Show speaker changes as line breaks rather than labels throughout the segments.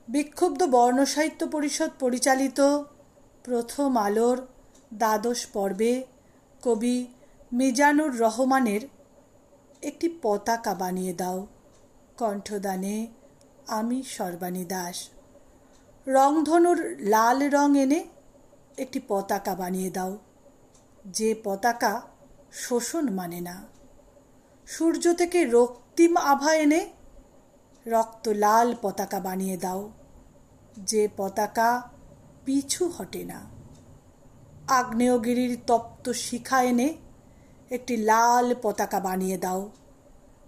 বিক্ষুব্ধ বর্ণসাহিত্য পরিষদ পরিচালিত প্রথম আলোর দ্বাদশ পর্বে কবি মিজানুর রহমানের একটি পতাকা বানিয়ে দাও। কণ্ঠদানে আমি সর্বাণী দাস। রংধনুর লাল রং এনে একটি পতাকা বানিয়ে দাও, যে পতাকা শোষণ মানে না। সূর্য থেকে রক্তিম আভা এনে রক্ত লাল পতাকা বানিয়ে দাও, যে পতাকা পিছু হটে না। আগ্নেয়গিরির তপ্ত শিখা এনে একটি লাল পতাকা বানিয়ে দাও,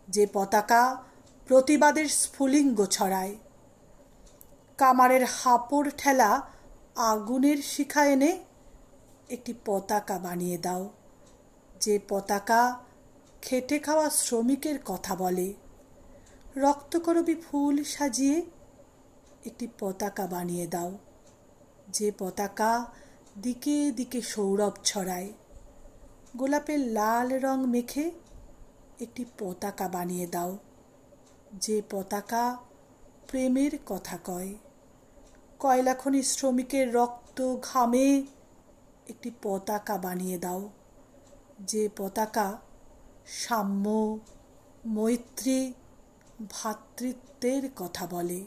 যে পতাকা প্রতিবাদের স্ফুলিঙ্গ ছড়ায়। কামারের হাঁপড় ঠেলা আগুনের শিখা এনে একটি পতাকা বানিয়ে দাও, যে পতাকা খেটে খাওয়া শ্রমিকের কথা বলে। রক্তকরবী ফুল সাজিয়ে একটি পতাকা বানিয়ে দাও, যে পতাকা দিকে দিকে সৌরভ ছড়ায়। গোলাপের লাল রং মেখে একটি পতাকা বানিয়ে দাও, যে পতাকা প্রেমের কথা কয়। কয়লাখনি শ্রমিকের রক্ত ঘামে একটি পতাকা বানিয়ে দাও, যে পতাকা সাম্য, মৈত্রী, ভ্রাতৃত্বের কথা বলে।